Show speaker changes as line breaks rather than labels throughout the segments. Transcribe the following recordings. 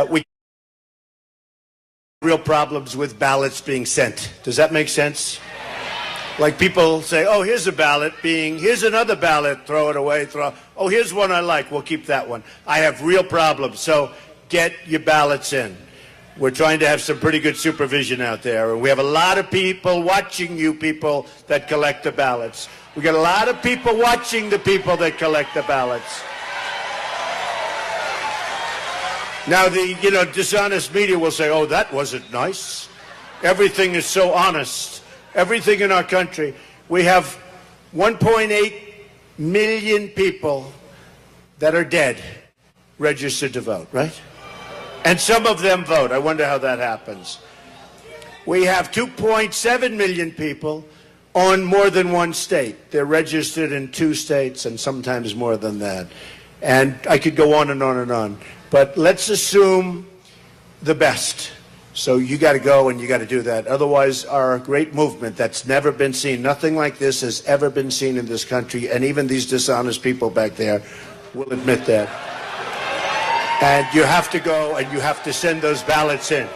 We have real problems with ballots being sent. Does that make sense? Like people say, oh, here's a ballot here's another ballot, throw it away, oh, here's one I like, we'll keep that one. I have real problems, so get your ballots in. We're trying to have some pretty good supervision out there, and we have a lot of people watching you people that collect the ballots. We got a lot of people watching the people that collect the ballots. Now, the dishonest media will say, oh, that wasn't nice. Everything is so honest. Everything in our country. We have 1.8 million people that are dead registered to vote, right? And some of them vote. I wonder how that happens. We have 2.7 million people on more than one state. They're registered in 2 states and sometimes more than that. And I could go on and on and on. But let's assume the best. So you got to go and you got to do that. Otherwise, our great movement that's never been seen, nothing like this has ever been seen in this country, and even these dishonest people back there will admit that. And you have to go and you have to send those ballots in.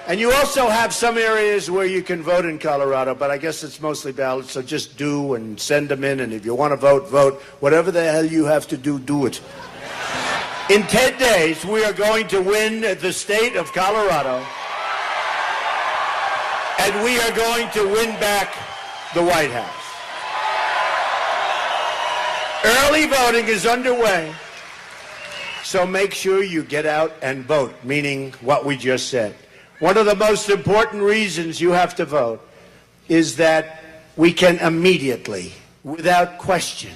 And you also have some areas where you can vote in Colorado, but I guess it's mostly ballots, so just do and send them in. And if you want to vote, vote. Whatever the hell you have to do, do it. In 10 days, we are going to win the state of Colorado. And we are going to win back the White House. Early voting is underway. So make sure you get out and vote, meaning what we just said. One of the most important reasons you have to vote is that we can immediately, without question,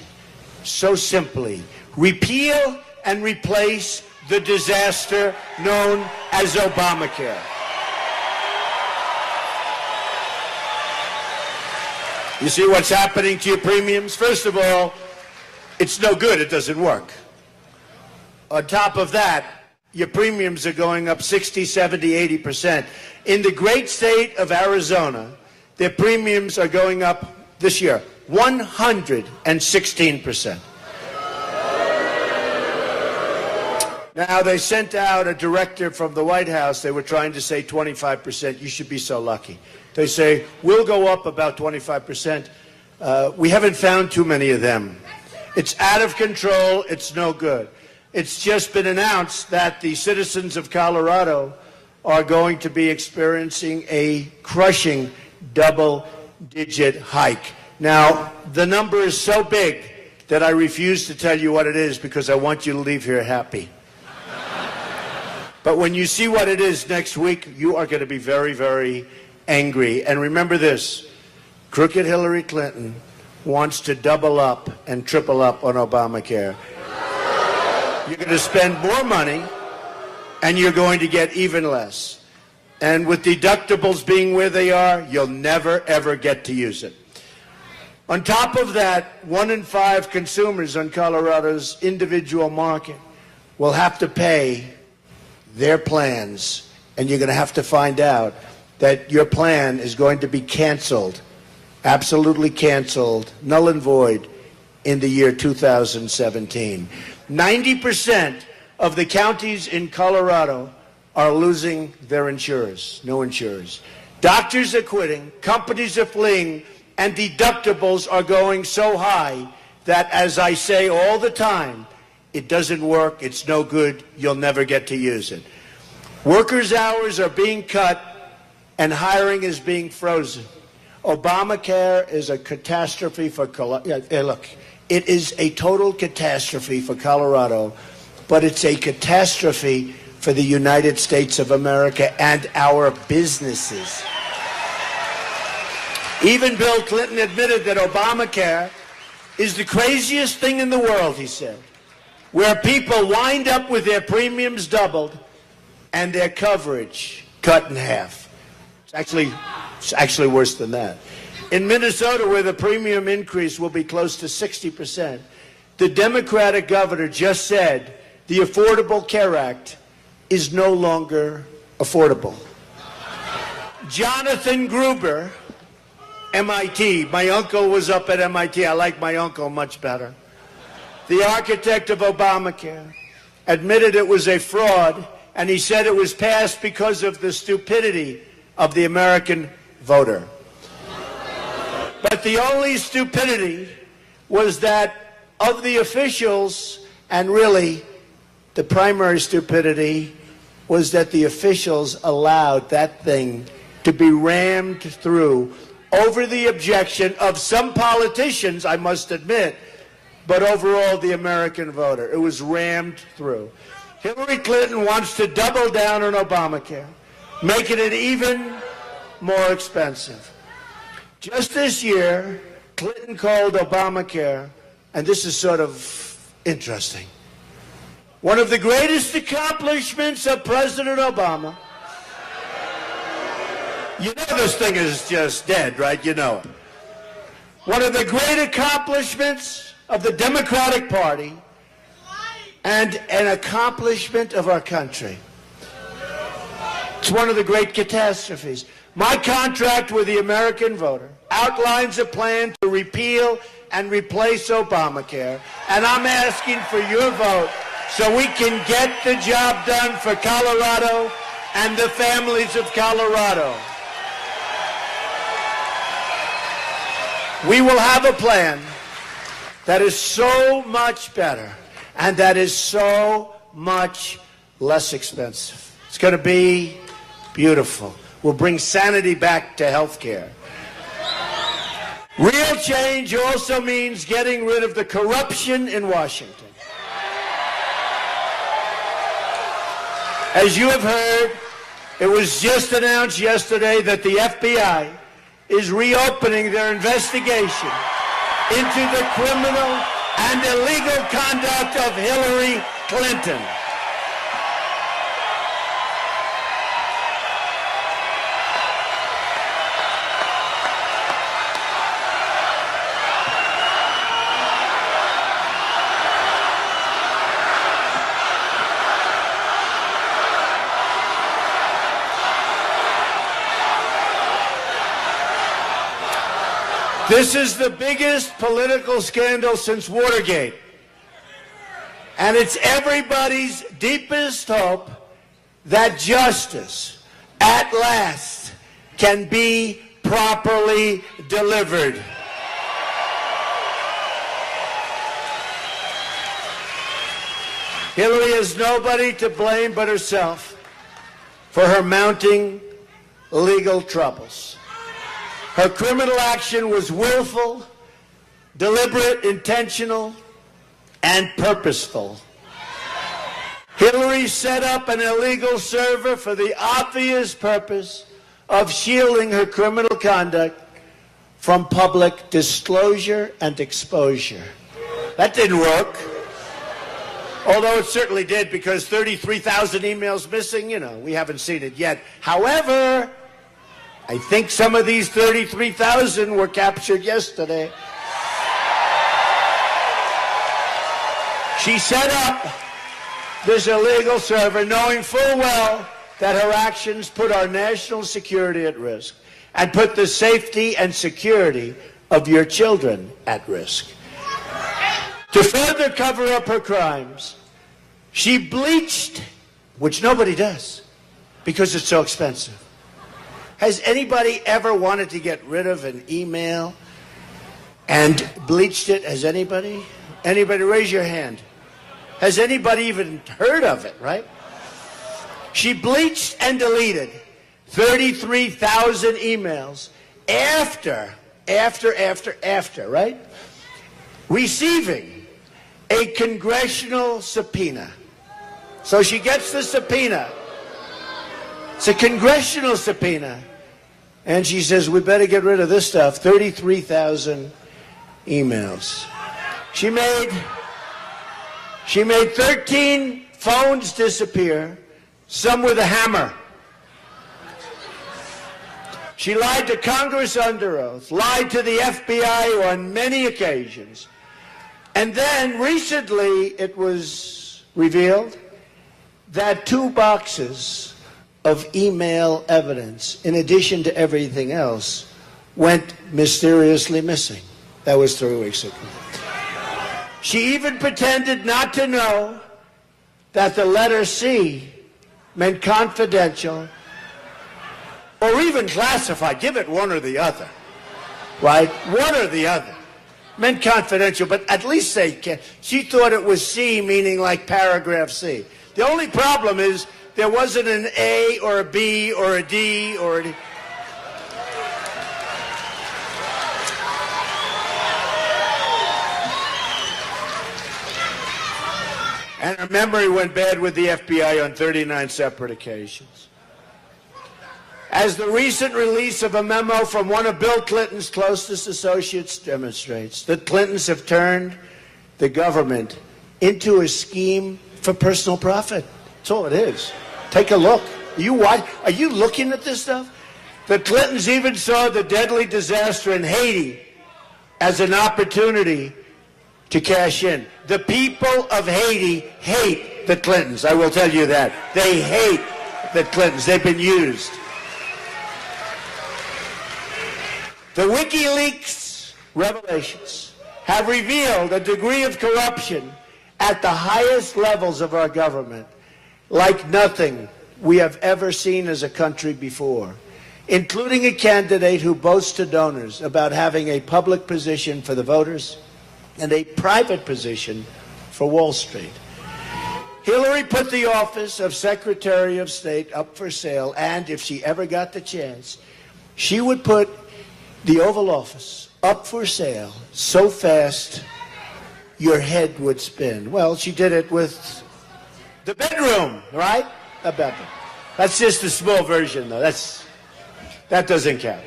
so simply, repeal and replace the disaster known as Obamacare. You see what's happening to your premiums? First of all, it's no good. It doesn't work. On top of that, your premiums are going up 60, 70, 80%. In the great state of Arizona, their premiums are going up this year 116%. Now, they sent out a directive from the White House. They were trying to say 25%. You should be so lucky. They say, we'll go up about 25%. We haven't found too many of them. It's out of control. It's no good. It's just been announced that the citizens of Colorado are going to be experiencing a crushing double-digit hike. Now, the number is so big that I refuse to tell you what it is because I want you to leave here happy. But when you see what it is next week, you are going to be very, very angry. And remember this, crooked Hillary Clinton wants to double up and triple up on Obamacare. You're going to spend more money, and you're going to get even less. And with deductibles being where they are, you'll never, ever get to use it. On top of that, 1 in 5 consumers on Colorado's individual market will have to pay their plans, and you're going to have to find out that your plan is going to be canceled, absolutely canceled, null and void in the year 2017. 90% of the counties in Colorado are losing their insurers, no insurers. Doctors are quitting, companies are fleeing, and deductibles are going so high that, as I say all the time, it doesn't work, it's no good, you'll never get to use it. Workers' hours are being cut, and hiring is being frozen. Obamacare is a catastrophe for Colorado. Look, it is a total catastrophe for Colorado, but it's a catastrophe for the United States of America and our businesses. Even Bill Clinton admitted that Obamacare is the craziest thing in the world, he said, where people wind up with their premiums doubled and their coverage cut in half. It's actually worse than that. In Minnesota, where the premium increase will be close to 60%, the Democratic governor just said the Affordable Care Act is no longer affordable. Jonathan Gruber, MIT, my uncle was up at MIT. I like my uncle much better. The architect of Obamacare admitted it was a fraud and he said it was passed because of the stupidity of the American voter. But the only stupidity was that of the officials, and really the primary stupidity was that the officials allowed that thing to be rammed through over the objection of some politicians, I must admit, but overall the American voter. It was rammed through. Hillary Clinton wants to double down on Obamacare, making it even more expensive. Just this year, Clinton called Obamacare, and this is sort of interesting, one of the greatest accomplishments of President Obama. You know this thing is just dead, right? You know it. One of the great accomplishments of the Democratic Party and an accomplishment of our country. It's one of the great catastrophes. My contract with the American voter outlines a plan to repeal and replace Obamacare, and I'm asking for your vote so we can get the job done for Colorado and the families of Colorado. We will have a plan that is so much better and that is so much less expensive. It's going to be beautiful. We'll bring sanity back to health care. Real change also means getting rid of the corruption in Washington. As you have heard, it was just announced yesterday that the FBI is reopening their investigation into the criminal and illegal conduct of Hillary Clinton. This is the biggest political scandal since Watergate. And it's everybody's deepest hope that justice, at last, can be properly delivered. Hillary has nobody to blame but herself for her mounting legal troubles. Her criminal action was willful, deliberate, intentional, and purposeful. Hillary set up an illegal server for the obvious purpose of shielding her criminal conduct from public disclosure and exposure. That didn't work. Although it certainly did, because 33,000 emails missing, we haven't seen it yet. However, I think some of these 33,000 were captured yesterday. She set up this illegal server knowing full well that her actions put our national security at risk and put the safety and security of your children at risk. To further cover up her crimes, she bleached, which nobody does because it's so expensive. Has anybody ever wanted to get rid of an email and bleached it? Has anybody? Anybody? Raise your hand. Has anybody even heard of it, right? She bleached and deleted 33,000 emails after, right? Receiving a congressional subpoena. So she gets the subpoena. It's a congressional subpoena. And she says, we better get rid of this stuff. 33,000 emails. She made 13 phones disappear, some with a hammer. She lied to Congress under oath, lied to the FBI on many occasions. And then recently it was revealed that 2 boxes of email evidence, in addition to everything else, went mysteriously missing. That was 3 weeks ago. She even pretended not to know that the letter C meant confidential, or even classified. Give it one or the other, right? One or the other. Meant confidential, but at least say, she thought it was C, meaning like paragraph C. The only problem is there wasn't an A or a B or a D or a D. And her memory went bad with the FBI on 39 separate occasions. As the recent release of a memo from one of Bill Clinton's closest associates demonstrates, the Clintons have turned the government into a scheme for personal profit. That's all it is. Take a look. Are you looking at this stuff? The Clintons even saw the deadly disaster in Haiti as an opportunity to cash in. The people of Haiti hate the Clintons. I will tell you that. They hate the Clintons. They've been used. The WikiLeaks revelations have revealed a degree of corruption at the highest levels of our government like nothing we have ever seen as a country before, including a candidate who boasts to donors about having a public position for the voters and a private position for Wall Street. Hillary put the office of Secretary of State up for sale, and if she ever got the chance, she would put the Oval Office up for sale so fast your head would spin. Well, she did it with the bedroom, right? The bedroom. That's just a small version, though. That doesn't count.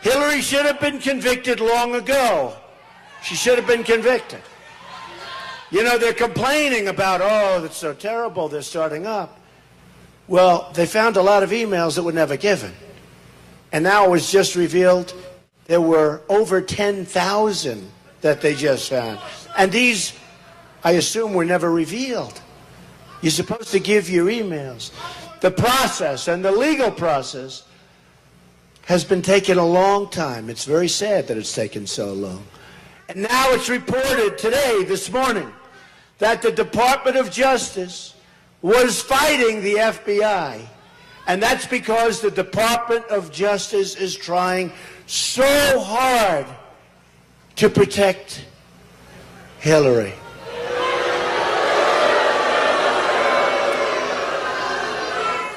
Hillary should have been convicted long ago. She should have been convicted. You know, they're complaining about, oh, that's so terrible, they're starting up. Well, they found a lot of emails that were never given. And now it was just revealed there were over 10,000 that they just found. And these, I assume, were never revealed. You're supposed to give your emails. The process and the legal process has been taking a long time. It's very sad that it's taken so long. And now it's reported today, this morning, that the Department of Justice was fighting the FBI. And that's because the Department of Justice is trying so hard to protect Hillary.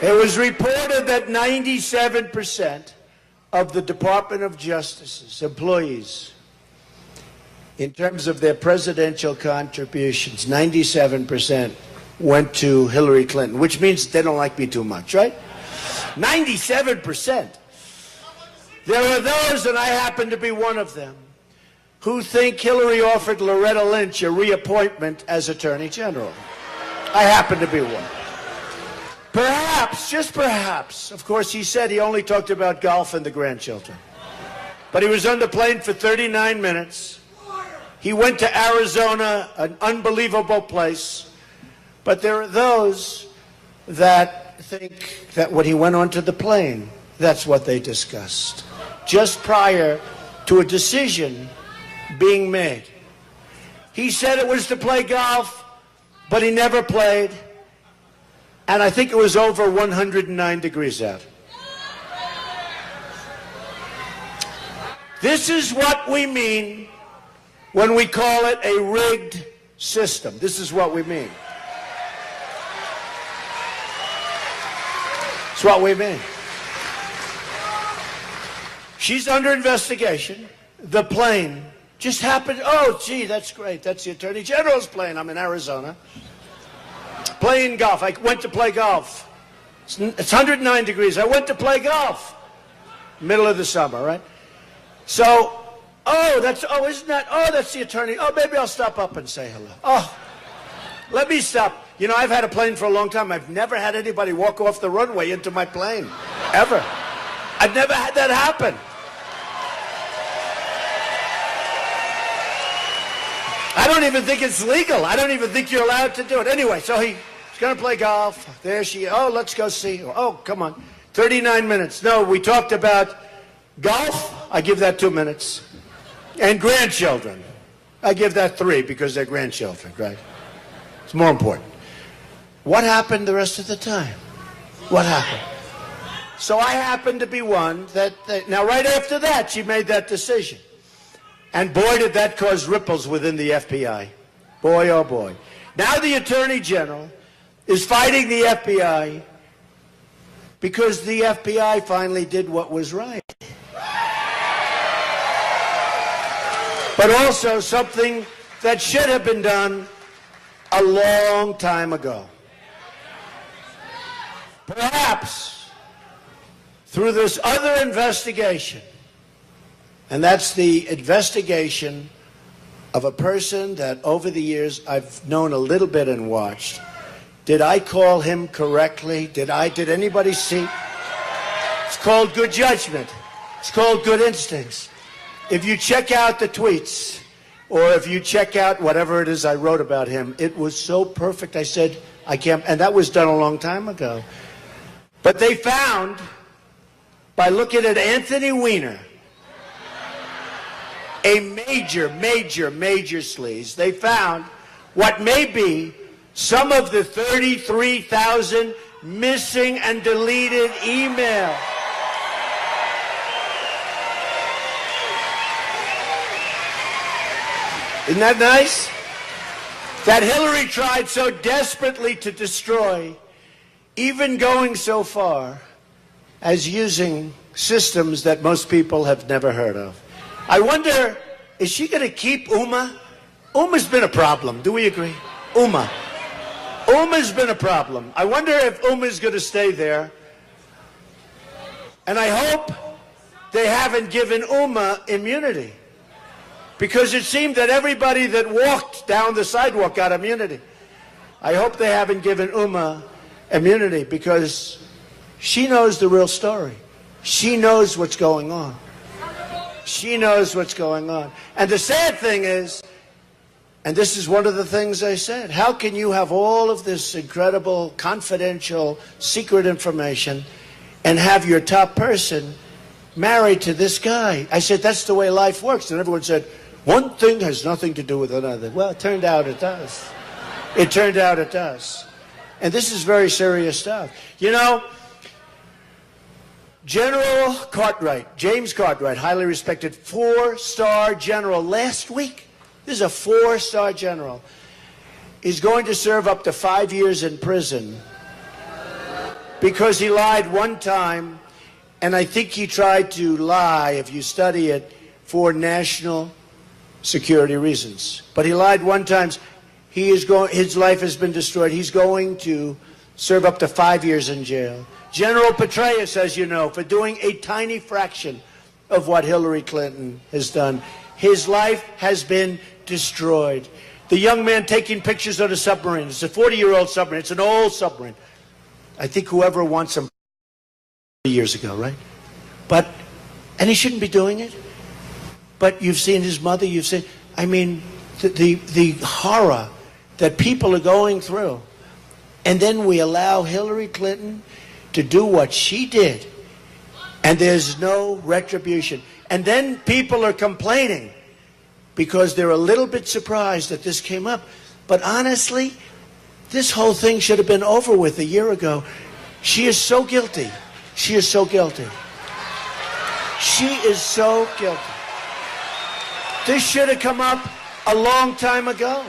It was reported that 97% of the Department of Justice's employees, in terms of their presidential contributions, 97% went to Hillary Clinton, which means they don't like me too much, right? 97%. There are those, and I happen to be one of them, who think Hillary offered Loretta Lynch a reappointment as Attorney General. I happen to be one. Perhaps, just perhaps, of course, he said he only talked about golf and the grandchildren. But he was on the plane for 39 minutes. He went to Arizona, an unbelievable place. But there are those that think that when he went onto the plane, that's what they discussed, just prior to a decision being made. He said it was to play golf, but he never played. And I think it was over 109 degrees out. This is what we mean when we call it a rigged system. This is what we mean. It's what we mean. She's under investigation. The plane just happened. Oh, gee, that's great. That's the Attorney General's plane. I'm in Arizona. Playing golf. I went to play golf. It's 109 degrees. I went to play golf. Middle of the summer, right? So, that's the attorney. Oh, maybe I'll stop up and say hello. Oh, let me stop. You know, I've had a plane for a long time. I've never had anybody walk off the runway into my plane. Ever. I've never had that happen. I don't even think it's legal. I don't even think you're allowed to do it. Anyway, so he's going to play golf. There she is. Oh, let's go see her. Oh, come on. 39 minutes. No, we talked about golf. I give that 2 minutes. And grandchildren. I give that 3 because they're grandchildren, right? It's more important. What happened the rest of the time? What happened? So I happened to be one that now right after that, she made that decision. And boy, did that cause ripples within the FBI. Boy, oh boy. Now the Attorney General is fighting the FBI because the FBI finally did what was right. But also something that should have been done a long time ago. Perhaps through this other investigation, and that's the investigation of a person that over the years I've known a little bit and watched. Did I call him correctly? Did anybody see? It's called good judgment. It's called good instincts. If you check out the tweets, or if you check out whatever it is I wrote about him, it was so perfect. I said, I can't, and that was done a long time ago. But they found, by looking at Anthony Weiner, a major sleaze, they found what may be some of the 33,000 missing and deleted emails. Isn't that nice? That Hillary tried so desperately to destroy, even going so far as using systems that most people have never heard of. I wonder, is she going to keep Uma? Uma's been a problem. Do we agree? Uma's been a problem. I wonder if Uma's going to stay there. And I hope they haven't given Uma immunity. Because it seemed that everybody that walked down the sidewalk got immunity. I hope they haven't given Uma immunity because she knows the real story. She knows what's going on. She knows what's going on. And the sad thing is, and this is one of the things I said, how can you have all of this incredible, confidential, secret information and have your top person married to this guy? I said, that's the way life works. And everyone said, one thing has nothing to do with another. Well, it turned out it does. It turned out it does. And this is very serious stuff. You know, General Cartwright, James Cartwright, highly respected 4-star general last week, this is a 4-star general, is going to serve up to 5 years in prison because he lied one time, and I think he tried to lie, if you study it, for national security reasons. But he lied one time. His life has been destroyed. He's going to serve up to 5 years in jail. General Petraeus, as you know, for doing a tiny fraction of what Hillary Clinton has done. His life has been destroyed. The young man taking pictures of the submarine. It's a 40-year-old submarine. It's an old submarine. I think whoever wants him years ago, right? And he shouldn't be doing it. But you've seen his mother, you've seen, I mean, the horror that people are going through. And then we allow Hillary Clinton to do what she did. And there's no retribution. And then people are complaining because they're a little bit surprised that this came up. But honestly, this whole thing should have been over with a year ago. She is so guilty. She is so guilty. She is so guilty. This should have come up a long time ago.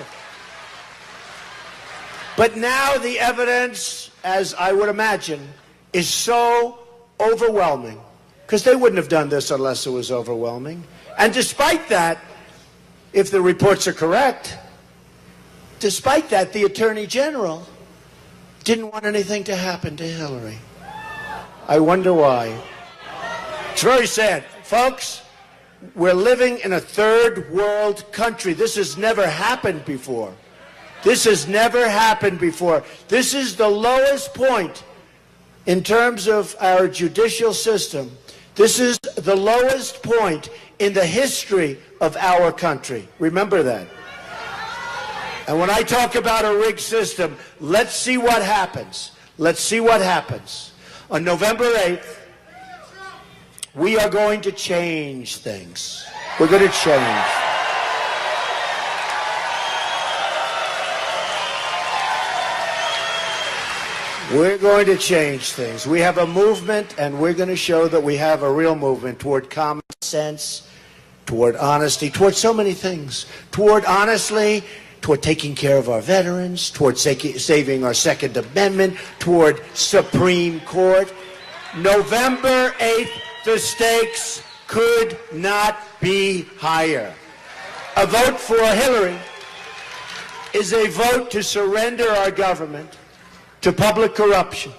But now the evidence, as I would imagine, is so overwhelming. Because they wouldn't have done this unless it was overwhelming. And despite that, if the reports are correct, despite that, the Attorney General didn't want anything to happen to Hillary. I wonder why. It's very sad. Folks, we're living in a third world country. This has never happened before. This has never happened before. This is the lowest point in terms of our judicial system. This is the lowest point in the history of our country. Remember that. And when I talk about a rigged system, let's see what happens. Let's see what happens. On November 8th, we are going to change things. We're going to change. We're going to change things. We have a movement, and we're going to show that we have a real movement toward common sense, toward honesty, toward so many things. Toward, honestly, toward taking care of our veterans, toward saving our Second Amendment, toward Supreme Court. November 8th, the stakes could not be higher. A vote for Hillary is a vote to surrender our government to public corruption,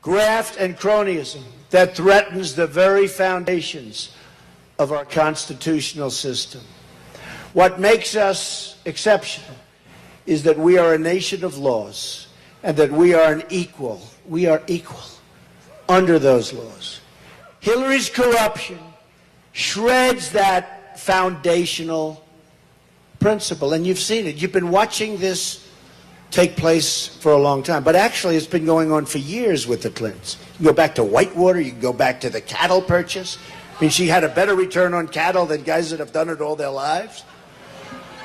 graft, and cronyism that threatens the very foundations of our constitutional system. What makes us exceptional is that we are a nation of laws and that we are equal under those laws. Hillary's corruption shreds that foundational principle, and you've seen it. You've been watching this take place for a long time, but actually it's been going on for years with the Clintons. You can go back to Whitewater, you can go back to the cattle purchase. I mean, she had a better return on cattle than guys that have done it all their lives.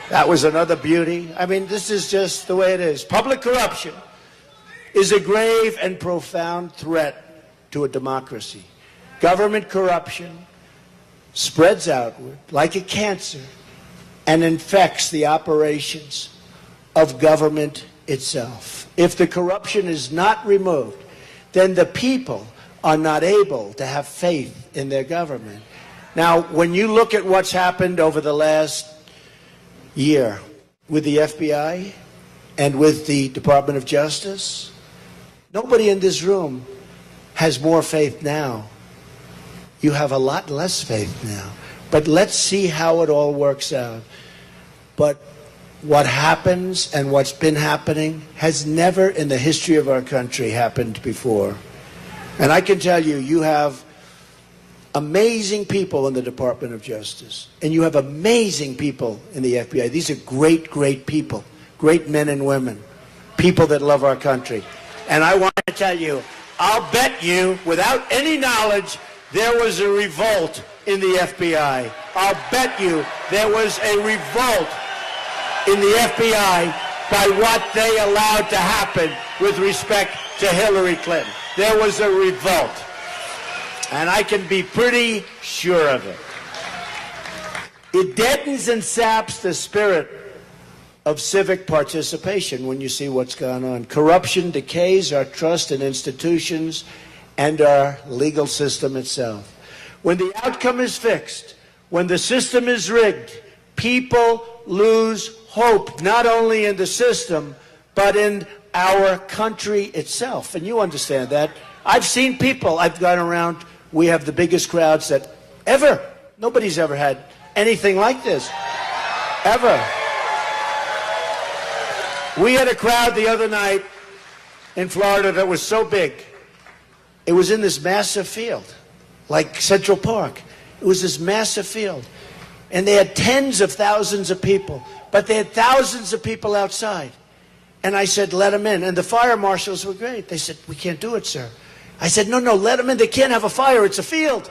That was another beauty. I mean, this is just the way it is. Public corruption is a grave and profound threat to a democracy. Government corruption spreads outward like a cancer and infects the operations of government itself. If the corruption is not removed, then the people are not able to have faith in their government. Now, when you look at what's happened over the last year with the FBI and with the Department of Justice, nobody in this room has more faith now. You have a lot less faith now. But let's see how it all works out. But what happens and what's been happening has never in the history of our country happened before. And I can tell you, you have amazing people in the Department of Justice, and you have amazing people in the FBI. These are great, great people, great men and women, people that love our country. And I want to tell you, I'll bet you, without any knowledge, there was a revolt in the FBI. I'll bet you there was a revolt in the FBI by what they allowed to happen with respect to Hillary Clinton. There was a revolt. And I can be pretty sure of it. It deadens and saps the spirit of civic participation when you see what's going on. Corruption decays our trust in institutions and our legal system itself. When the outcome is fixed, when the system is rigged, people lose hope, not only in the system, but in our country itself. And you understand that. I've seen people, I've gone around, we have the biggest crowds that ever, nobody's ever had anything like this, ever. We had a crowd the other night in Florida that was so big, it was in this massive field, like Central Park. It was this massive field. And they had tens of thousands of people, but they had thousands of people outside. And I said, let them in. And the fire marshals were great. They said, we can't do it, sir. I said, no, let them in. They can't have a fire. It's a field.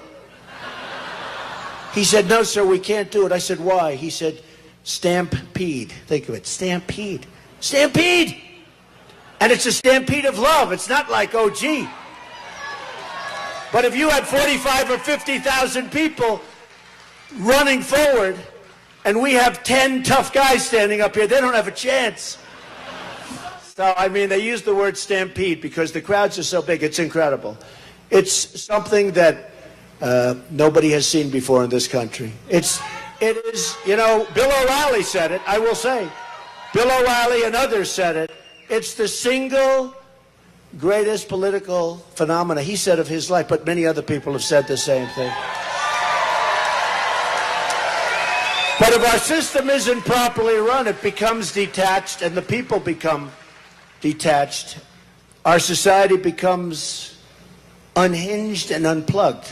He said, no, sir, we can't do it. I said, why? He said, stampede. Think of it, stampede. Stampede! And it's a stampede of love. It's not like, oh, gee. But if you had 45 or 50,000 people running forward, and we have 10 tough guys standing up here, they don't have a chance. So, I mean, they use the word stampede because the crowds are so big. It's incredible. It's something that nobody has seen before in this country. It is, you know, Bill O'Reilly said it, I will say. Bill O'Reilly and others said it. It's the single greatest political phenomena, he said, of his life, but many other people have said the same thing. But if our system isn't properly run, it becomes detached, and the people become detached. Our society becomes unhinged and unplugged.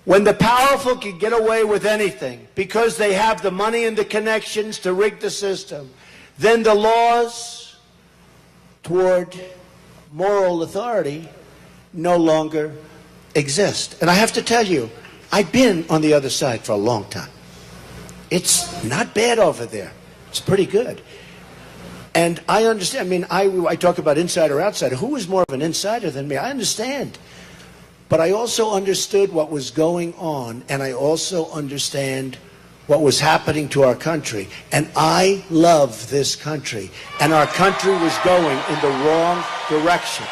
When the powerful can get away with anything because they have the money and the connections to rig the system, then the laws toward moral authority no longer exist. And I have to tell you, I've been on the other side for a long time. It's not bad over there. It's pretty good. And I understand. I mean, I talk about insider, outsider. Who is more of an insider than me? I understand. But I also understood what was going on, and I also understand what was happening to our country. And I love this country. And our country was going in the wrong direction.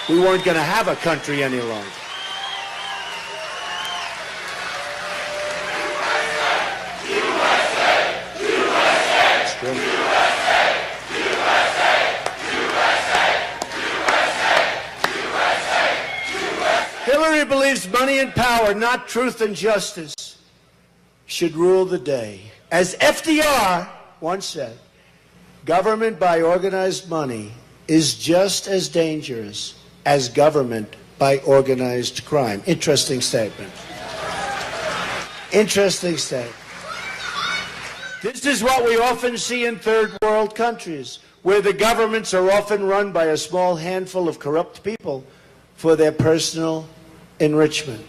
We weren't going to have a country any longer. Hillary believes money and power, not truth and justice, should rule the day. As FDR once said, government by organized money is just as dangerous as government by organized crime. Interesting statement. Interesting statement. This is what we often see in third world countries, where the governments are often run by a small handful of corrupt people for their personal enrichment.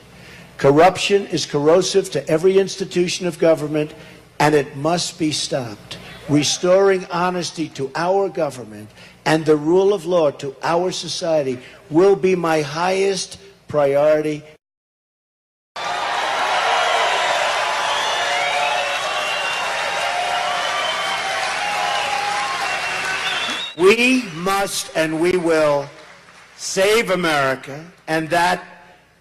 Corruption is corrosive to every institution of government, and it must be stopped. Restoring honesty to our government and the rule of law to our society will be my highest priority. We must and we will save America, and that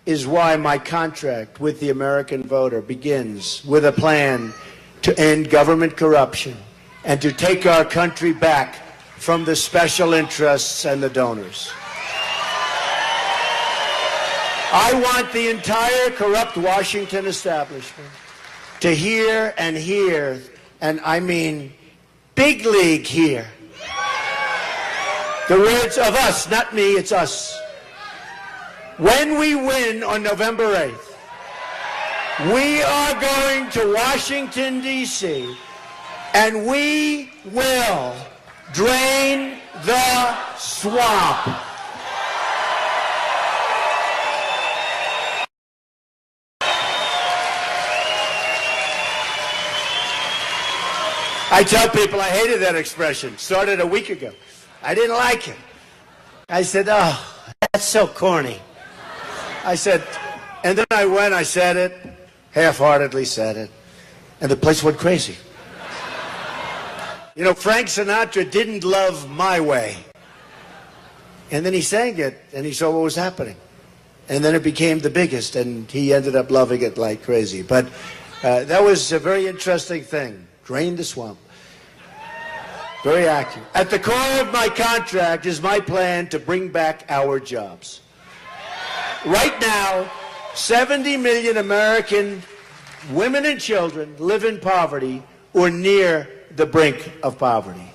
is why my contract with the American voter begins with a plan to end government corruption and to take our country back from the special interests and the donors. I want the entire corrupt Washington establishment to hear, and I mean big league hear, the words of us, not me, it's us. When we win on November 8th, we are going to Washington, D.C., and we will drain the swamp. I tell people I hated that expression. Started a week ago. I didn't like it. I said, oh, that's so corny. I said, and then I said it, half-heartedly said it, and the place went crazy. You know, Frank Sinatra didn't love My Way. And then he sang it, and he saw what was happening. And then it became the biggest, and he ended up loving it like crazy. But that was a very interesting thing. Drain the swamp. Very accurate. At the core of my contract is my plan to bring back our jobs. Right now, 70 million American women and children live in poverty or near the brink of poverty.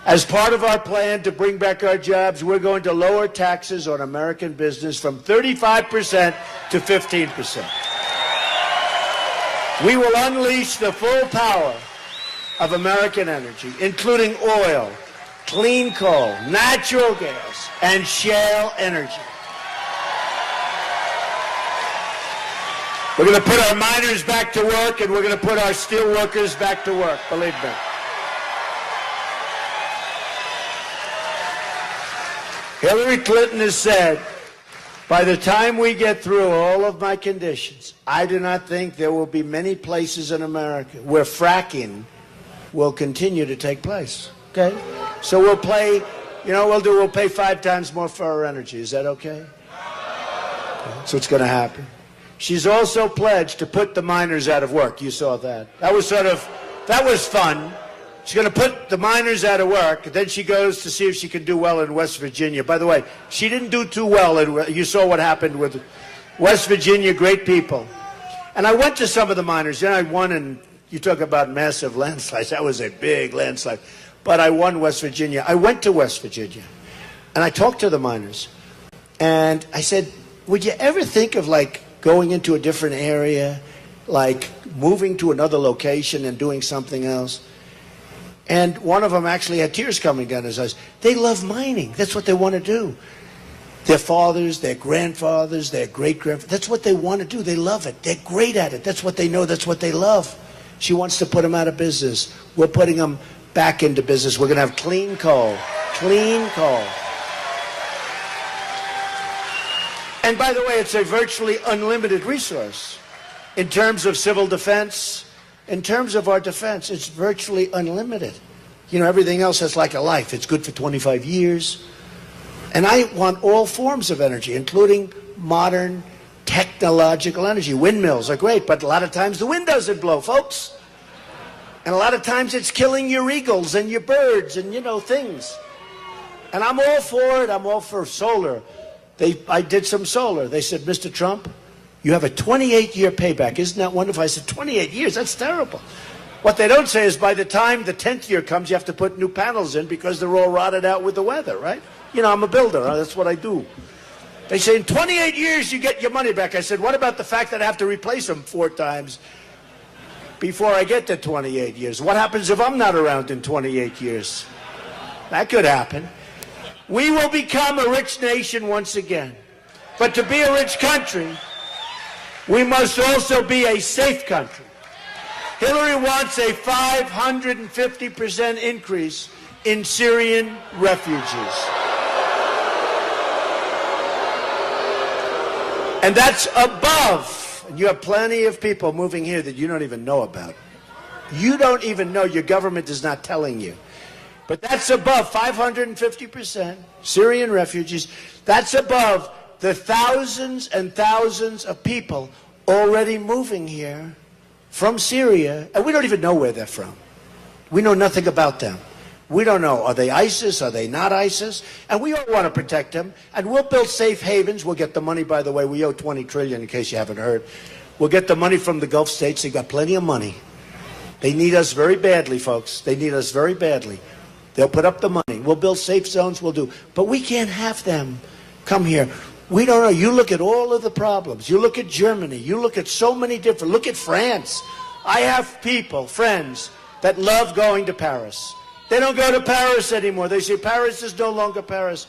As part of our plan to bring back our jobs, we're going to lower taxes on American business from 35% to 15%. We will unleash the full power of American energy, including oil, clean coal, natural gas, and shale energy. We're going to put our miners back to work, and we're going to put our steel workers back to work, believe me. Hillary Clinton has said, by the time we get through all of my conditions, I do not think there will be many places in America where fracking will continue to take place. Okay? So we'll pay, you know what we'll pay 5 times more for our energy. Is that okay? So it's going to happen. She's also pledged to put the miners out of work. You saw that. That was fun. She's going to put the miners out of work. Then she goes to see if she can do well in West Virginia. By the way, she didn't do too well. You saw what happened with West Virginia, great people. And I went to some of the miners. Then I won, and you talk about massive landslides. That was a big landslide. But I won West Virginia. I went to West Virginia, and I talked to the miners. And I said, would you ever think of, like, going into a different area, like moving to another location and doing something else? And one of them actually had tears coming down his eyes. They love mining. That's what they want to do. Their fathers, their grandfathers, their great-grandfathers, that's what they want to do. They love it. They're great at it. That's what they know. That's what they love. She wants to put them out of business. We're putting them back into business. We're going to have clean coal. Clean coal. And by the way, it's a virtually unlimited resource. In terms of civil defense, in terms of our defense, it's virtually unlimited. You know, everything else has like a life. It's good for 25 years. And I want all forms of energy, including modern technological energy. Windmills are great, but a lot of times the wind doesn't blow, folks. And a lot of times it's killing your eagles and your birds and, you know, things. And I'm all for it. I'm all for solar. I did some solar. They said, Mr. Trump, you have a 28-year payback. Isn't that wonderful? I said, 28 years? That's terrible. What they don't say is by the time the 10th year comes, you have to put new panels in because they're all rotted out with the weather, right? You know, I'm a builder. That's what I do. They say, in 28 years, you get your money back. I said, what about the fact that I have to replace them 4 times before I get to 28 years? What happens if I'm not around in 28 years? That could happen. We will become a rich nation once again. But to be a rich country, we must also be a safe country. Hillary wants a 550% increase in Syrian refugees. And that's above, and you have plenty of people moving here that you don't even know about. You don't even know, your government is not telling you. But that's above 550% Syrian refugees. That's above the thousands and thousands of people already moving here from Syria, and we don't even know where they're from. We know nothing about them. We don't know, are they ISIS, are they not ISIS? And we all want to protect them, and we'll build safe havens. We'll get the money, by the way, we owe $20 trillion, in case you haven't heard. We'll get the money from the Gulf states. They've got plenty of money. They need us very badly, folks. They need us very badly. They'll put up the money. We'll build safe zones, we'll do. But we can't have them come here. We don't know. You look at all of the problems. You look at Germany. You look at so many different, look at France. I have people, friends, that love going to Paris. They don't go to Paris anymore. They say Paris is no longer Paris.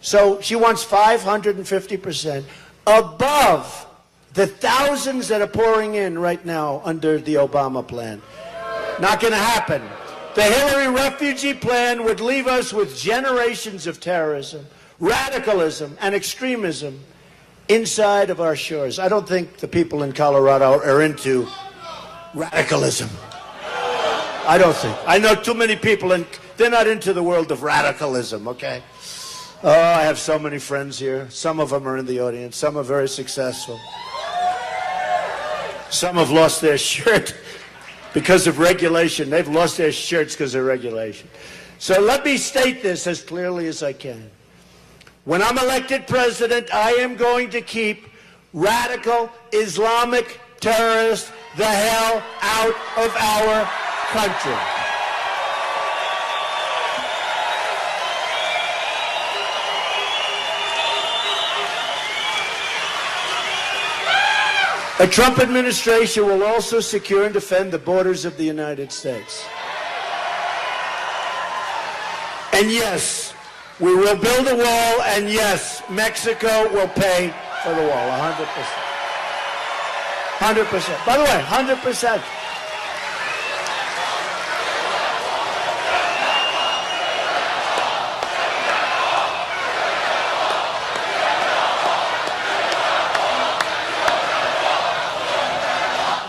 So she wants 550% above the thousands that are pouring in right now under the Obama plan. Not going to happen. The Hillary refugee plan would leave us with generations of terrorism, radicalism, and extremism inside of our shores. I don't think the people in Colorado are into radicalism. I don't think. I know too many people, and they're not into the world of radicalism, okay? Oh, I have so many friends here. Some of them are in the audience. Some are very successful. Some have lost their shirt because of regulation. They've lost their shirts because of regulation. So let me state this as clearly as I can. When I'm elected president, I am going to keep radical Islamic terrorists the hell out of our country. A Trump administration will also secure and defend the borders of the United States. And yes, we will build a wall, and yes, Mexico will pay for the wall, 100%. 100%. By the way, 100%.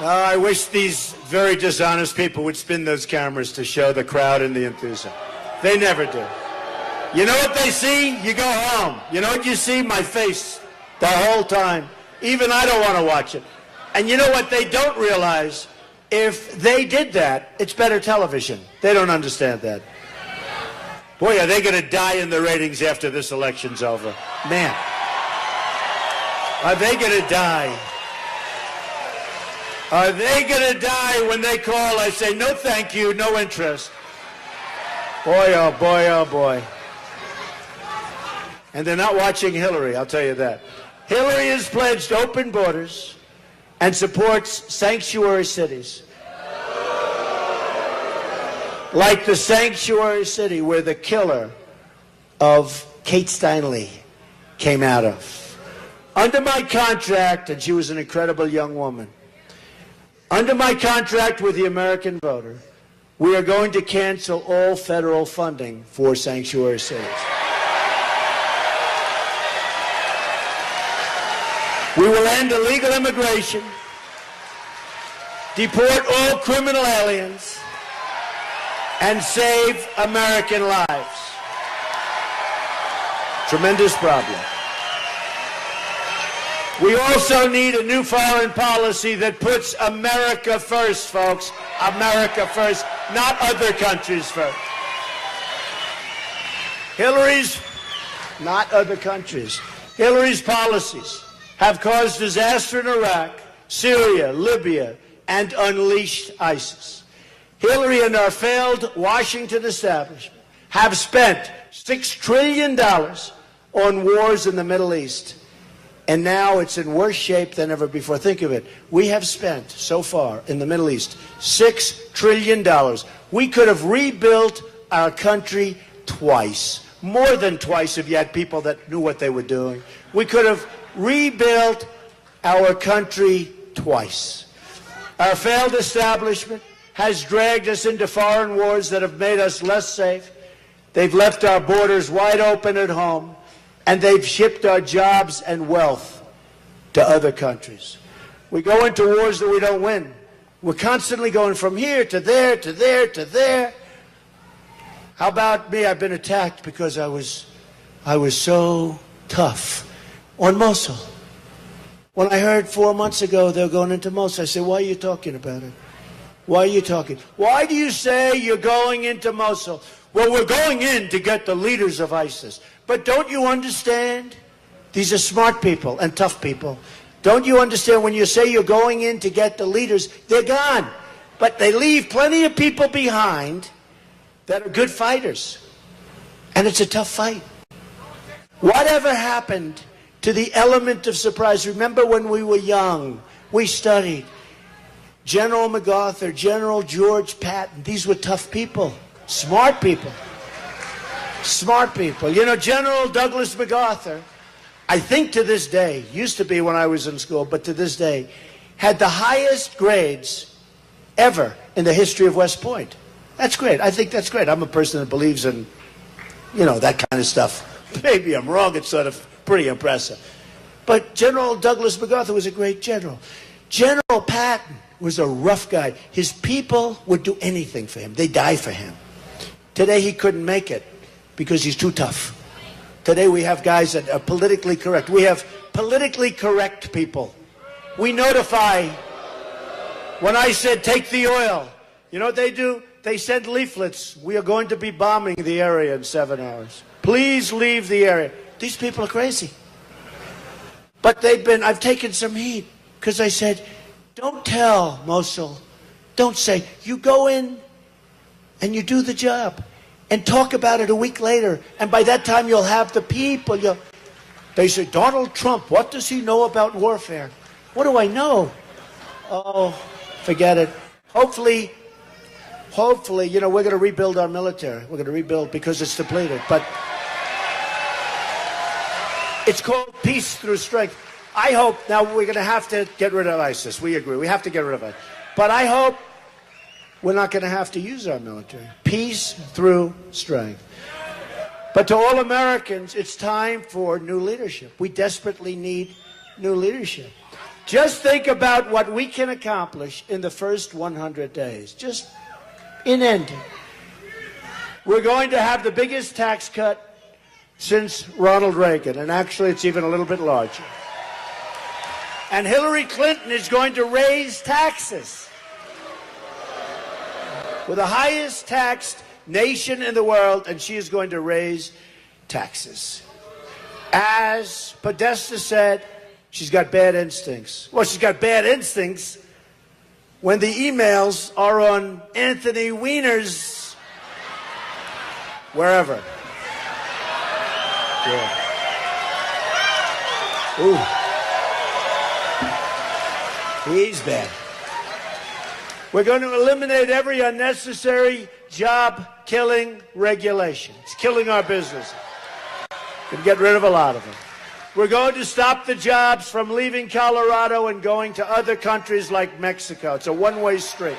I wish these very dishonest people would spin those cameras to show the crowd and the enthusiasm. They never do. You know what they see? You go home. You know what you see? My face the whole time. Even I don't want to watch it. And you know what they don't realize? If they did that, it's better television. They don't understand that. Boy, are they going to die in the ratings after this election's over. Man. Are they going to die? Are they going to die when they call? I say, no thank you, no interest. Boy, oh boy, oh boy. And they're not watching Hillary, I'll tell you that. Hillary has pledged open borders and supports sanctuary cities. Like the sanctuary city where the killer of Kate Steinle came out of. Under my contract, and she was an incredible young woman, under my contract with the American voter, We are going to cancel all federal funding for sanctuary cities. We will end illegal immigration, deport all criminal aliens, and save American lives. Tremendous problem. We also need a new foreign policy that puts America first, folks. America first, not other countries first. Not other countries. Hillary's policies have caused disaster in Iraq, Syria, Libya, and unleashed ISIS. Hillary and our failed Washington establishment have spent $6 trillion on wars in the Middle East. And now it's in worse shape than ever before. Think of it. We have spent so far in the Middle East $6 trillion. We could have rebuilt our country twice. More than twice if you had people that knew what they were doing. We could have rebuilt our country twice. Our failed establishment has dragged us into foreign wars that have made us less safe. They've left our borders wide open at home. And they've shipped our jobs and wealth to other countries. We go into wars that we don't win. We're constantly going from here to there, to there, to there. How about me? I've been attacked because I was so tough on Mosul. When I heard 4 months ago they were going into Mosul, I said, why are you talking about it? Why are you talking? Why do you say you're going into Mosul? Well, we're going in to get the leaders of ISIS. But don't you understand? These are smart people and tough people. Don't you understand when you say you're going in to get the leaders, they're gone. But they leave plenty of people behind that are good fighters. And it's a tough fight. Whatever happened to the element of surprise? Remember when we were young, we studied. General MacArthur, General George Patton, these were tough people, smart people. Smart people. You know, General Douglas MacArthur, I think to this day, used to be when I was in school, but to this day, had the highest grades ever in the history of West Point. That's great. I think that's great. I'm a person that believes in, you know, that kind of stuff. Maybe I'm wrong. It's sort of pretty impressive. But General Douglas MacArthur was a great general. General Patton was a rough guy. His people would do anything for him. They'd die for him. Today he couldn't make it because he's too tough. Today we have guys that are politically correct. We have politically correct people. We notify. When I said take the oil, you know what they do? They send leaflets. We are going to be bombing the area in 7 hours. Please leave the area. These people are crazy. But I've taken some heat because I said, don't tell Mosul. Don't say, you go in and you do the job. And talk about it a week later. And by that time, you'll have the people. They say, Donald Trump, what does he know about warfare? What do I know? Oh, forget it. Hopefully, you know, we're going to rebuild our military. We're going to rebuild because it's depleted. But it's called peace through strength. I hope, now we're going to have to get rid of ISIS. We agree. We have to get rid of it. But I hope we're not going to have to use our military. Peace through strength. But to all Americans, it's time for new leadership. We desperately need new leadership. Just think about what we can accomplish in the first 100 days. Just in ending. We're going to have the biggest tax cut since Ronald Reagan. And actually, it's even a little bit larger. And Hillary Clinton is going to raise taxes. We're the highest taxed nation in the world, and she is going to raise taxes. As Podesta said, she's got bad instincts. Well, she's got bad instincts when the emails are on Anthony Weiner's wherever. Yeah. Ooh. He's bad. We're going to eliminate every unnecessary job-killing regulation. It's killing our business. We're going to get rid of a lot of them. We're going to stop the jobs from leaving Colorado and going to other countries like Mexico. It's a one-way street.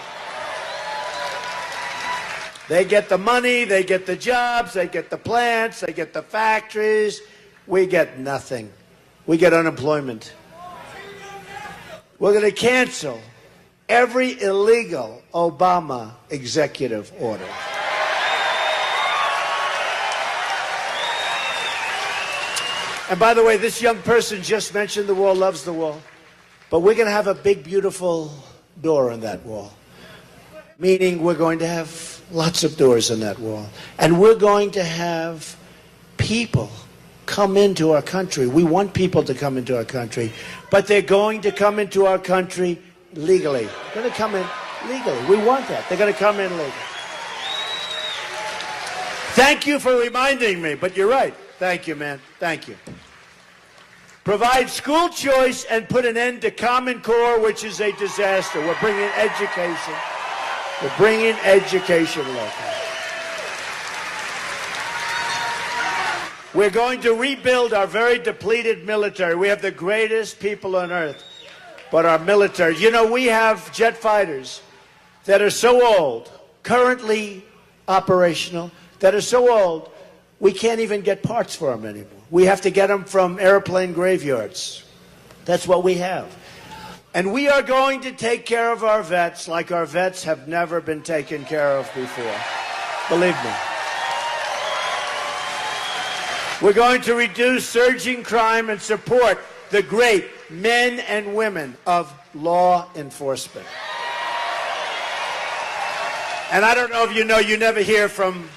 They get the money, they get the jobs, they get the plants, they get the factories. We get nothing. We get unemployment. We're going to cancel every illegal Obama executive order. And by the way, this young person just mentioned the wall, loves the wall. But we're going to have a big, beautiful door on that wall. Meaning we're going to have lots of doors on that wall. And we're going to have people come into our country. We want people to come into our country. But they're going to come into our country legally. They're going to come in legally. We want that. They're going to come in legally. Thank you for reminding me, but you're right. Thank you, man. Thank you. Provide school choice and put an end to Common Core, which is a disaster. We're bringing education. We're bringing education local. We're going to rebuild our very depleted military. We have the greatest people on earth, but our military. You know, we have jet fighters that are so old, currently operational, that are so old, we can't even get parts for them anymore. We have to get them from airplane graveyards. That's what we have. And we are going to take care of our vets like our vets have never been taken care of before. Believe me. We're going to reduce surging crime and support the great men and women of law enforcement. And I don't know if you know, you never hear from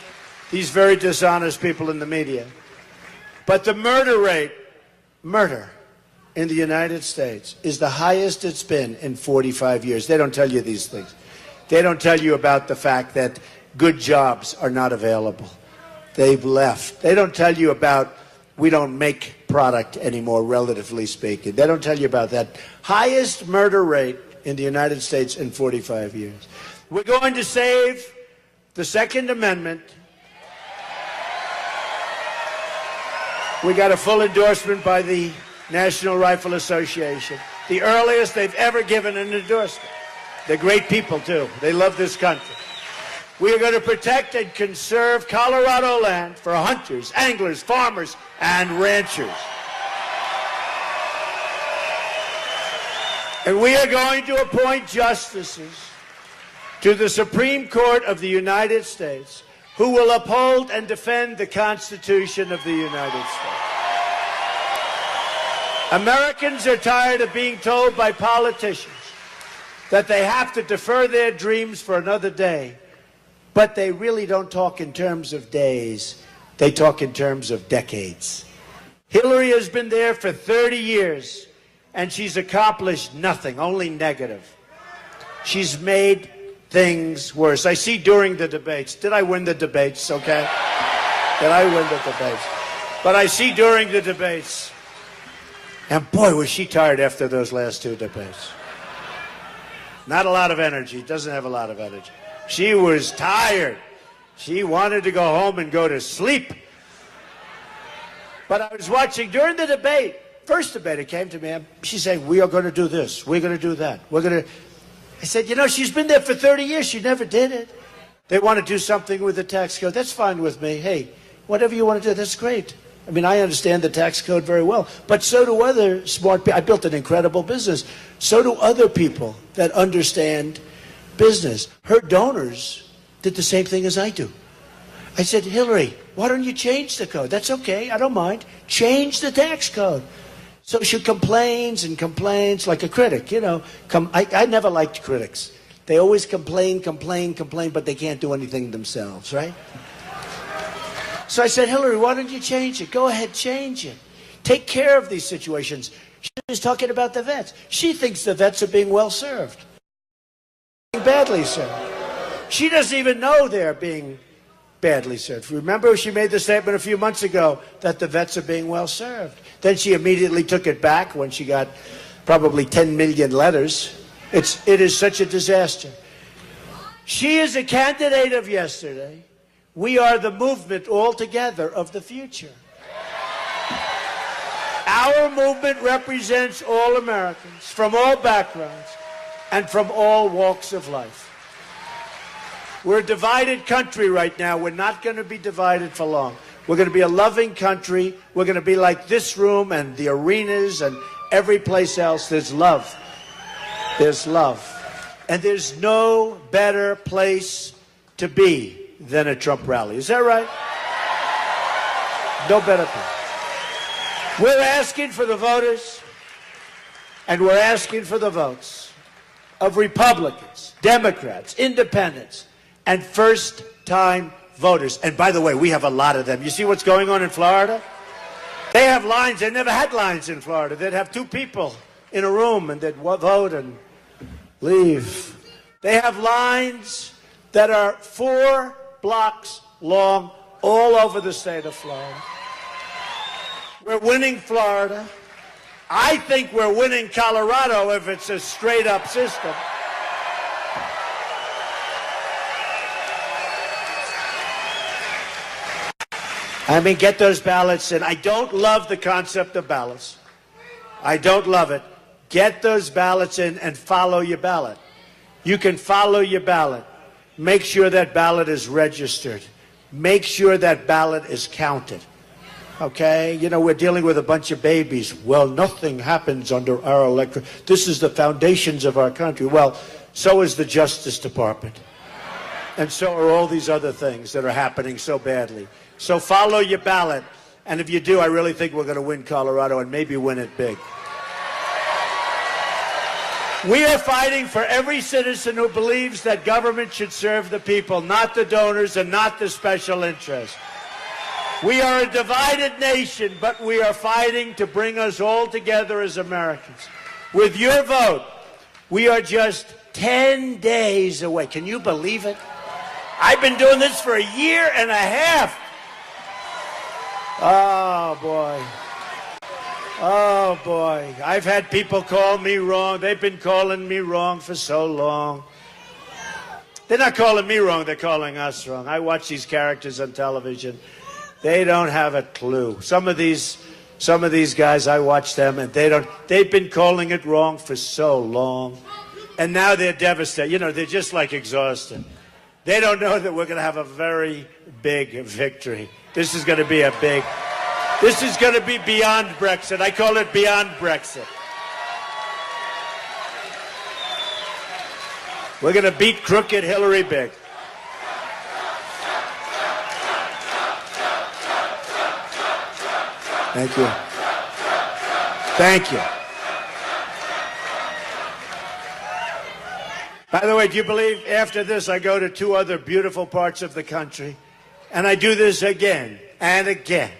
these very dishonest people in the media. But the murder in the United States is the highest it's been in 45 years. They don't tell you these things. They don't tell you about the fact that good jobs are not available. They've left. They don't tell you about we don't make product anymore, relatively speaking. They don't tell you about that. Highest murder rate in the United States in 45 years. We're going to save the Second Amendment. We got a full endorsement by the National Rifle Association, the earliest they've ever given an endorsement. They're great people, too. They love this country. We are going to protect and conserve Colorado land for hunters, anglers, farmers, and ranchers. And we are going to appoint justices to the Supreme Court of the United States who will uphold and defend the Constitution of the United States. Americans are tired of being told by politicians that they have to defer their dreams for another day, but they really don't talk in terms of days. They talk in terms of decades. Hillary has been there for 30 years, and she's accomplished nothing, only negative. She's made things worse. I see during the debates. Did I win the debates? Okay. Did I win the debates? But I see during the debates. And boy, was she tired after those last two debates. Not a lot of energy. Doesn't have a lot of energy. She was tired. She wanted to go home and go to sleep. But I was watching during the debate. First debate, it came to me. She's saying, we are going to do this. We're going to do that. We're going to... I said, you know, she's been there for 30 years. She never did it. They want to do something with the tax code. That's fine with me. Hey, whatever you want to do, that's great. I mean, I understand the tax code very well. But so do other smart people. I built an incredible business. So do other people that understand business. Her donors did the same thing as I do. I said, Hillary, why don't you change the code? That's okay. I don't mind. Change the tax code. So she complains and complains like a critic, you know. I never liked critics. They always complain, but they can't do anything themselves, right? So I said, Hillary, why don't you change it? Go ahead, change it. Take care of these situations. She's talking about the vets. She thinks the vets are being well served. Badly served. She doesn't even know they're being badly served. Remember, she made the statement a few months ago that the vets are being well served. Then she immediately took it back when she got probably 10 million letters. It is such a disaster. She is a candidate of yesterday. We are the movement altogether of the future. Our movement represents all Americans from all backgrounds and from all walks of life. We're a divided country right now. We're not going to be divided for long. We're going to be a loving country. We're going to be like this room and the arenas and every place else. There's love. There's love. And there's no better place to be than a Trump rally. Is that right? No better place. We're asking for the voters, and we're asking for the votes of Republicans, Democrats, Independents, and first-time voters. And by the way, we have a lot of them. You see what's going on in Florida? They have lines. They never had lines in Florida. They'd have two people in a room, and they'd vote and leave. They have lines that are 4 blocks long all over the state of Florida. We're winning Florida. I think we're winning Colorado if it's a straight-up system. I mean, get those ballots in. I don't love the concept of ballots. I don't love it. Get those ballots in and follow your ballot. You can follow your ballot. Make sure that ballot is registered. Make sure that ballot is counted. Okay? You know, we're dealing with a bunch of babies. Well, nothing happens under our electorate. This is the foundations of our country. Well, so is the Justice Department. And so are all these other things that are happening so badly. So follow your ballot. And if you do, I really think we're going to win Colorado and maybe win it big. We are fighting for every citizen who believes that government should serve the people, not the donors and not the special interests. We are a divided nation, but we are fighting to bring us all together as Americans. With your vote, we are just 10 days away. Can you believe it? I've been doing this for 1.5 years. Oh, boy. Oh, boy. I've had people call me wrong. They've been calling me wrong for so long. They're not calling me wrong. They're calling us wrong. I watch these characters on television. They don't have a clue. Some of these guys, I watch them, and they've been calling it wrong for so long. And now they're devastated. You know, they're just like exhausted. They don't know that we're going to have a very big victory. This is going to be this is going to be beyond Brexit. I call it beyond Brexit. We're going to beat crooked Hillary big. Thank you. Thank you. By the way, do you believe after this I go to 2 other beautiful parts of the country and I do this again and again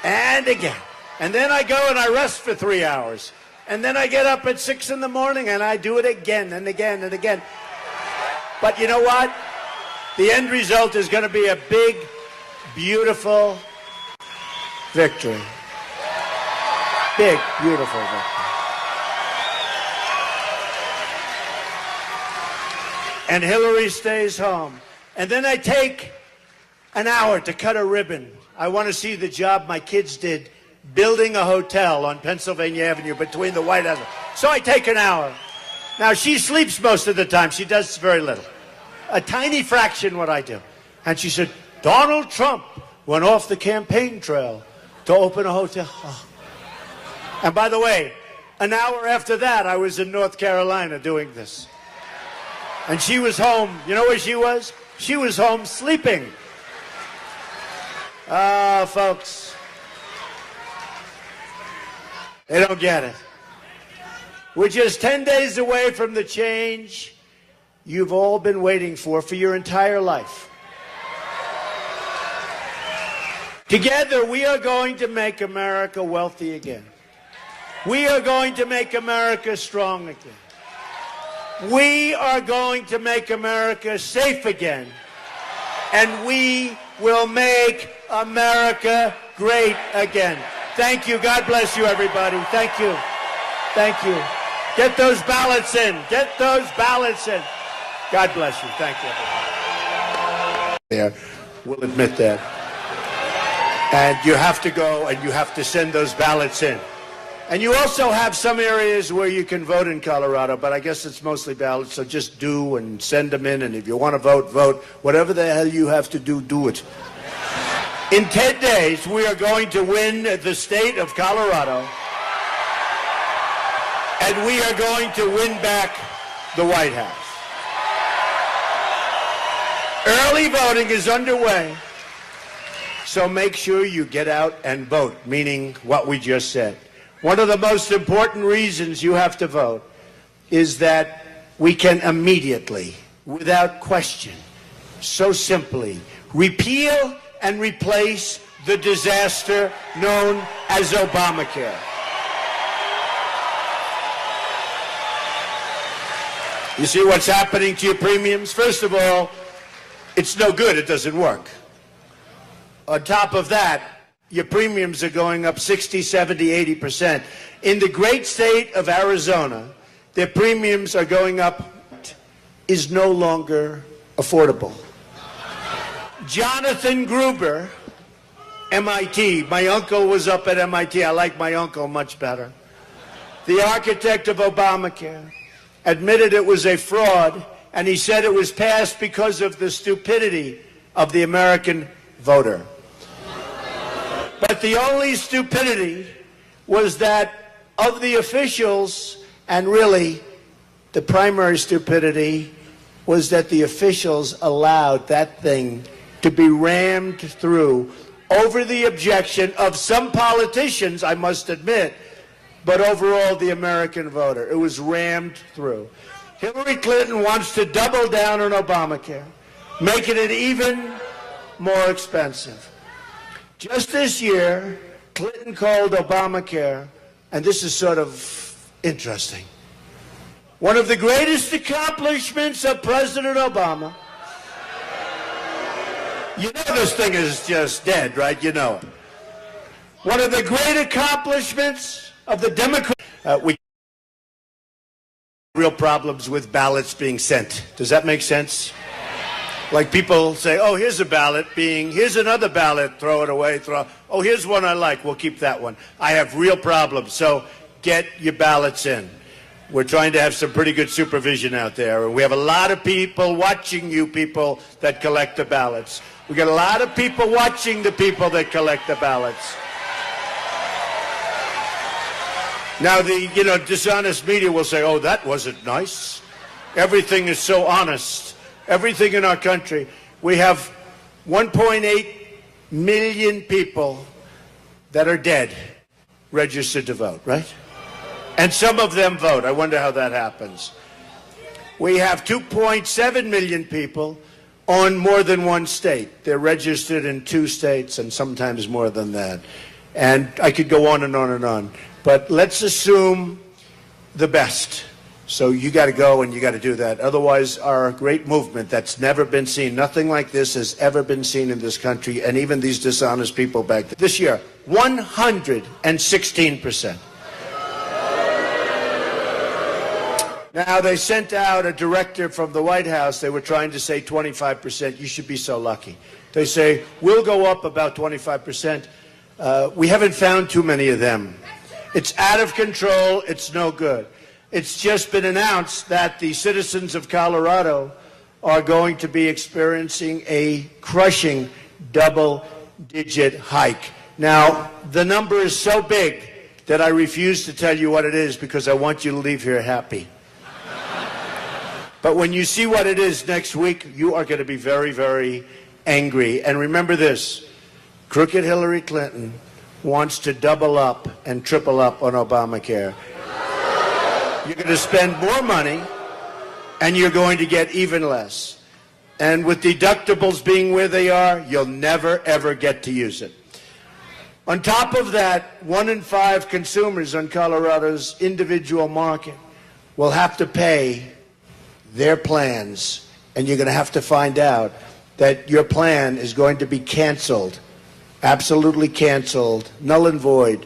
and again. And then I go and I rest for 3 hours. And then I get up at 6 in the morning and I do it again and again and again. But you know what? The end result is going to be a big, beautiful victory. Big, beautiful victory. And Hillary stays home. And then I take an hour to cut a ribbon. I want to see the job my kids did building a hotel on Pennsylvania Avenue between the White House. So I take an hour. Now, she sleeps most of the time. She does very little. A tiny fraction what I do. And she said, Donald Trump went off the campaign trail to open a hotel. Oh. And by the way, an hour after that, I was in North Carolina doing this. And she was home. You know where she was? She was home sleeping. Ah, folks. They don't get it. We're just 10 days away from the change you've all been waiting for your entire life. Together, we are going to make America wealthy again. We are going to make America strong again. We are going to make America safe again. And we will make America great again. Thank you. God bless you, everybody. Thank you. Thank you. Get those ballots in. Get those ballots in. God bless you. Thank you. Yeah, we'll admit that. And you have to go and you have to send those ballots in. And you also have some areas where you can vote in Colorado, but I guess it's mostly ballots, so just do and send them in, and if you want to vote, vote. Whatever the hell you have to do, do it. In 10 days, we are going to win the state of Colorado, and we are going to win back the White House. Early voting is underway, so make sure you get out and vote, meaning what we just said. One of the most important reasons you have to vote is that we can immediately, without question, so simply, repeal and replace the disaster known as Obamacare. You see what's happening to your premiums? First of all, it's no good. It doesn't work. On top of that, your premiums are going up 60, 70, 80%. In the great state of Arizona, their premiums are going up, is no longer affordable. Jonathan Gruber, MIT, my uncle was up at MIT. I like my uncle much better. The architect of Obamacare admitted it was a fraud, and he said it was passed because of the stupidity of the American voter. But the only stupidity was that of the officials, and really the primary stupidity was that the officials allowed that thing to be rammed through over the objection of some politicians, I must admit, but overall the American voter. It was rammed through. Hillary Clinton wants to double down on Obamacare, making it even more expensive. Just this year, Clinton called Obamacare, and this is sort of interesting, one of the greatest accomplishments of President Obama. You know this thing is just dead, right? You know it. One of the great accomplishments of the Democrats. We real problems with ballots being sent. Does that make sense? Like people say, oh, here's a ballot here's another ballot, throw it away, oh, here's one I like, we'll keep that one. I have real problems, so get your ballots in. We're trying to have some pretty good supervision out there, and we have a lot of people watching you people that collect the ballots. We got a lot of people watching the people that collect the ballots. Now, the dishonest media will say, oh, that wasn't nice. Everything is so honest. Everything in our country. We have 1.8 million people that are dead registered to vote, right? And some of them vote. I wonder how that happens. We have 2.7 million people on more than one state. They're registered in 2 states and sometimes more than that. And I could go on and on and on. But let's assume the best. So you got to go and you got to do that. Otherwise, our great movement that's never been seen, nothing like this has ever been seen in this country, and even these dishonest people back there. This year, 116%. Now, they sent out a directive from the White House. They were trying to say 25%. You should be so lucky. They say, we'll go up about 25%. We haven't found too many of them. It's out of control. It's no good. It's just been announced that the citizens of Colorado are going to be experiencing a crushing double-digit hike. Now, the number is so big that I refuse to tell you what it is because I want you to leave here happy. But when you see what it is next week, you are going to be very, very angry. And remember this, crooked Hillary Clinton wants to double up and triple up on Obamacare. You're going to spend more money, and you're going to get even less. And with deductibles being where they are, you'll never, ever get to use it. On top of that, 1 in 5 consumers on Colorado's individual market will have to pay their plans, and you're going to have to find out that your plan is going to be canceled, absolutely canceled, null and void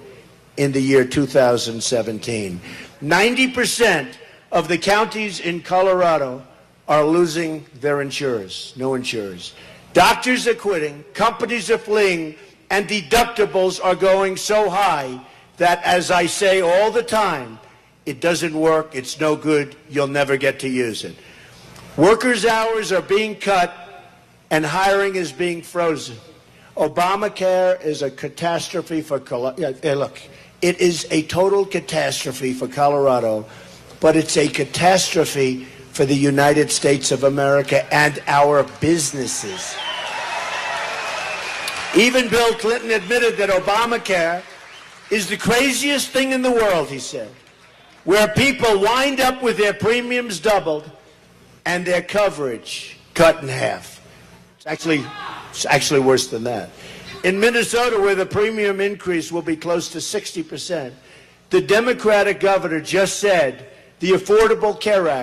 in the year 2017. 90% of the counties in Colorado are losing their insurers, no insurers. Doctors are quitting, companies are fleeing, and deductibles are going so high that, as I say all the time, it doesn't work, it's no good, you'll never get to use it. Workers' hours are being cut and hiring is being frozen. Obamacare is a catastrophe for look, it is a total catastrophe for Colorado, but it's a catastrophe for the United States of America and our businesses. Even Bill Clinton admitted that Obamacare is the craziest thing in the world, he said, where people wind up with their premiums doubled and their coverage cut in half. It's actually worse than that. In Minnesota, where the premium increase will be close to 60%, the Democratic governor just said the Affordable Care Act